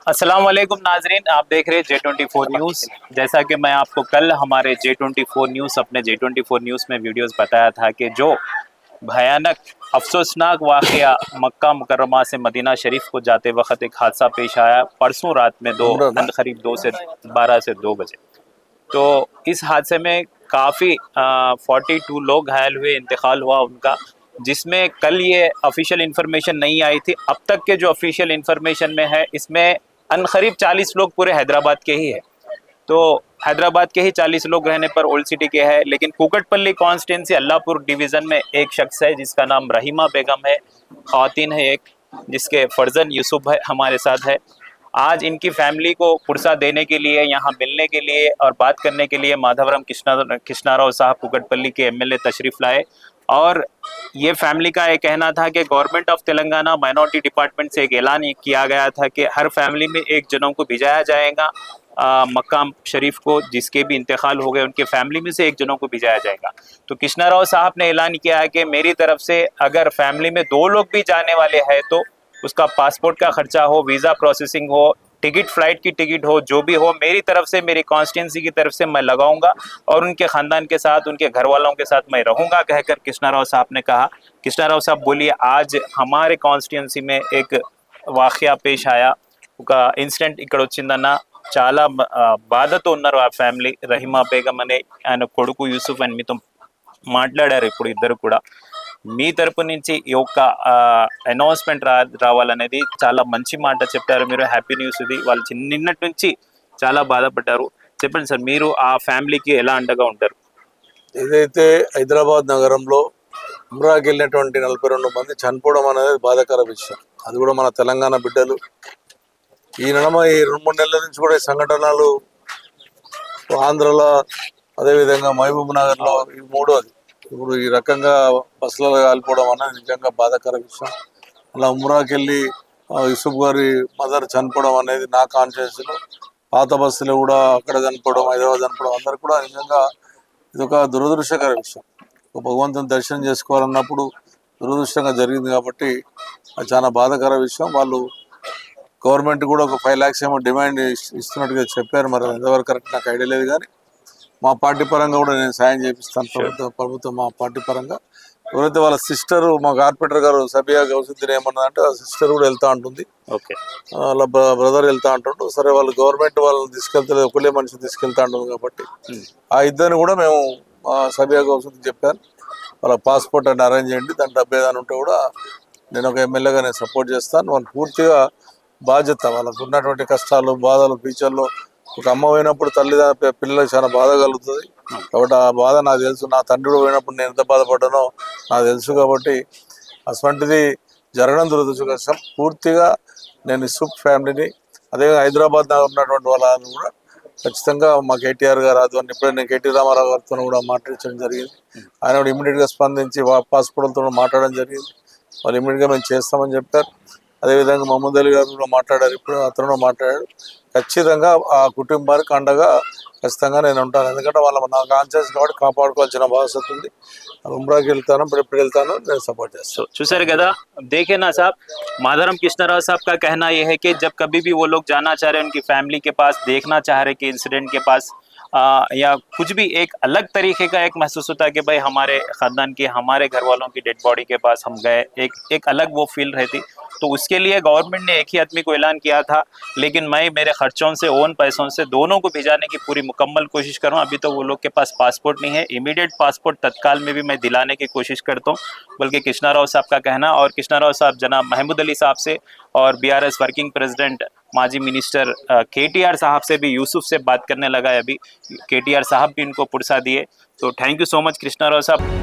अस्सलाम वालेकुम नाजरीन, आप देख रहे हैं J24 न्यूज़। जैसा कि मैं आपको कल हमारे J24 न्यूज़ अपने J24 न्यूज़ में वीडियोस बताया था कि जो भयानक अफसोसनाक वाक़या मक्का मुकर्रमा से मदीना शरीफ को जाते वक्त एक हादसा पेश आया परसों रात में दो उम्र ना करीब 12 से 2 बजे। तो इस हादसे में काफ़ी 42 लोग घायल हुए, इंतकाल हुआ उनका, जिसमें कल ये ऑफिशियल इन्फॉर्मेशन नहीं आई थी। अब तक के जो ऑफिशियल इन्फॉर्मेशन में है, इसमें अनकरीब 40 लोग पूरे हैदराबाद के ही है। तो हैदराबाद के ही 40 लोग रहने पर ओल्ड सिटी के है, लेकिन कुकटपल्ली कॉन्स्टिटेंसी अल्लाहपुर डिवीज़न में एक शख्स है जिसका नाम रहीमा बेगम है, ख़वातीन है एक, जिसके फर्जन यूसुफ है हमारे साथ है। आज इनकी फैमिली को पुरसा देने के लिए, यहाँ मिलने के लिए और बात करने के लिए माधवराम कृष्णाराव साहब कुकटपल्ली के एमएलए तशरीफ़ लाए। और ये फैमिली का ये कहना था कि government of Telangana minority department से एक ऐलान किया गया था कि हर फैमिली में एक जनों को भिजाया जाएगा मक्का शरीफ को, जिसके भी इंतकाल हो गए उनके फैमिली में से एक जनों को भिजाया जाएगा। तो कृष्णाराव साहब ने ऐलान किया है कि मेरी तरफ से अगर फैमिली में 2 लोग भी जाने वाले हैं तो उसका पासपोर्ट का खर्चा हो, वीज़ा प्रोसेसिंग हो, टिकट, फ्लाइट की टिकट हो, जो भी हो, मेरी तरफ से, मेरी कॉन्स्टिट्यूंसी की तरफ से मैं लगाऊंगा और उनके ख़ानदान के साथ, उनके घर वालों के साथ मैं रहूंगा, कहकर कृष्णाराव साहब ने कहा। कृष्णाराव साहब बोलिए, आज हमारे कॉन्स्टिट्यूंसी में एक వాక్య पेश आया, ఒక ఇన్సిడెంట్ ఇక్కడ వచ్చిందన్న, చాలా బాధతో ఉన్నారు ఆ ఫ్యామిలీ. రహీమా బేగం అనే ఆయన కొడుకు యూసుఫ్ అని మీతో మాట్లాడారు ఇప్పుడు ఇద్దరు కూడా. మీ తరపు నుంచి ఈ యొక్క అనౌన్స్మెంట్ రావాలనేది చాలా మంచి మాట చెప్పారు మీరు. హ్యాపీ న్యూస్ ఇది. వాళ్ళు నిన్నటి నుంచి చాలా బాధపడ్డారు. చెప్పండి సార్, మీరు ఆ ఫ్యామిలీకి ఎలా అండగా ఉంటారు? ఏదైతే హైదరాబాద్ నగరంలో ఉమ్రాకి వెళ్ళినటువంటి 42 మంది చనిపోవడం అనేది బాధాకర విషయం. అది కూడా మన తెలంగాణ బిడ్డలు. ఈ 2-3 నెలల నుంచి కూడా ఈ సంఘటనలు ఆంధ్రలో, అదేవిధంగా మహబూబ్ నగర్లో ఈ మూడోది. ఇప్పుడు ఈ రకంగా బస్సులలో కాలిపోవడం అనేది నిజంగా బాధాకర విషయం. అలా ఉమ్రాకి వెళ్ళి యూసుఫ్ గారి మదర్ చనిపోవడం అనేది నా కాన్షియస్లో, పాత బస్సులో కూడా అక్కడ చనిపోవడం, హైదరాబాద్ చనిపోవడం, అందరు కూడా నిజంగా ఇది ఒక దురదృష్టకర విషయం. ఒక భగవంతుని దర్శనం చేసుకోవాలన్నప్పుడు దురదృష్టంగా జరిగింది కాబట్టి అది చాలా బాధాకర విషయం. వాళ్ళు గవర్నమెంట్ కూడా ఒక 5 lakhs ఏమో డిమాండ్ ఇస్తున్నట్టుగా చెప్పారు. మరి ఎంతవరకు కరెక్ట్ నాకు ఐడియా లేదు, కానీ మా పార్టీ పరంగా కూడా నేను సాయం చేపిస్తాను. ప్రభుత్వం మా పార్టీ పరంగా ఎవరైతే వాళ్ళ సిస్టర్, మా కార్పొరేటర్ గారు సబియా గౌసుద్దీన్ ఏమన్నదంటే ఆ సిస్టర్ కూడా వెళ్తా ఉంటుంది, వాళ్ళ బ్రదర్ వెళ్తా అంటుండ్రు. సరే, వాళ్ళు గవర్నమెంట్ వాళ్ళని తీసుకెళ్తలేదు, ఒకళ్ళే మనిషిని తీసుకెళ్తా ఉంటుంది కాబట్టి ఆ ఇద్దరిని కూడా మేము సబియా గౌసుద్దీన్ చెప్పాను, వాళ్ళ పాస్పోర్ట్ అని అరేంజ్ చేయండి, దాని డబ్బు ఏదైనా ఉంటే కూడా నేను ఒక ఎమ్మెల్యేగా నేను సపోర్ట్ చేస్తాను. వాళ్ళు పూర్తిగా బాధ్యత, వాళ్ళకు ఉన్నటువంటి కష్టాలు, బాధలు, ఫ్యూచర్లో ఒక అమ్మ పోయినప్పుడు పిల్లలకు చాలా బాధ కలుగుతుంది కాబట్టి ఆ బాధ నాకు తెలుసు. నా తండ్రి కూడా పోయినప్పుడు నేను ఎంత బాధపడ్డానో నాకు తెలుసు కాబట్టి అటువంటిది జరగడం దురదృష్టకరం. పూర్తిగా నేను యూసుఫ్ ఫ్యామిలీని, అదేవిధంగా హైదరాబాద్ ఉన్నటువంటి వాళ్ళని కూడా ఖచ్చితంగా మా కేటీఆర్ గారు ఆధ్వర్యంలో ఇప్పుడే నేను కేటీ రామారావు గారితో కూడా మాట్లాడించడం జరిగింది. ఆయన కూడా ఇమీడియట్గా స్పందించి పాస్పోర్ట్లతో మాట్లాడడం జరిగింది. వాళ్ళు ఇమీడియట్గా మేము చేస్తామని చెప్పారు. అదేవిధంగా మహమ్మద్ అలీ గారు కూడా మాట్లాడారు, ఇప్పుడు అతను మాట్లాడాడు. ఖచ్చితంగా ఆ కుటుంబానికి అండగా ఖచ్చితంగా నేను ఉంటాను. ఎందుకంటే వాళ్ళ నా కాన్షియస్ కాబట్టి కాపాడుకోవాల్సిన బాధ్యత ఉంది. ఉమ్రాకి వెళ్తాను, ఎప్పుడు వెళ్తాను, నేను సపోర్ట్ చేస్తాను. చూసారు కదా, देखे ना साहब, माधवराम कृष्णाराव साहब का कहना यह है कि जब कभी भी वो लोग जाना चाह रहे हैं उनकी फैमिली के पास, देखना चाह रहे कि इंसिडेंट के पास या कुछ भी एक अलग तरीके का एक महसूस होता है कि भाई हमारे ख़ानदान की, हमारे घर वालों की डेड बॉडी के पास हम गए, एक अलग वो फील रहती। तो उसके लिए गवर्नमेंट ने एक ही आदमी को ऐलान किया था, लेकिन मैं मेरे खर्चों से, ओन पैसों से दोनों को भिजाने की पूरी मुकम्मल कोशिश कर रहा हूँ। अभी तो वो लोग के पास पासपोर्ट नहीं है, इमीडिएट पासपोर्ट तत्काल में भी मैं दिलाने की कोशिश करता हूँ, बल्कि कृष्णाराव साहब का कहना। और कृष्णाराव साहब जनाब महमूद अली साहब से और BRS वर्किंग प्रेसिडेंट माजी मिनिस्टर KTR साहब से भी, यूसुफ से बात करने लगा है अभी। KTR साहब भी इनको पुरसा दिए। तो thank you so much Krishnarao साहब।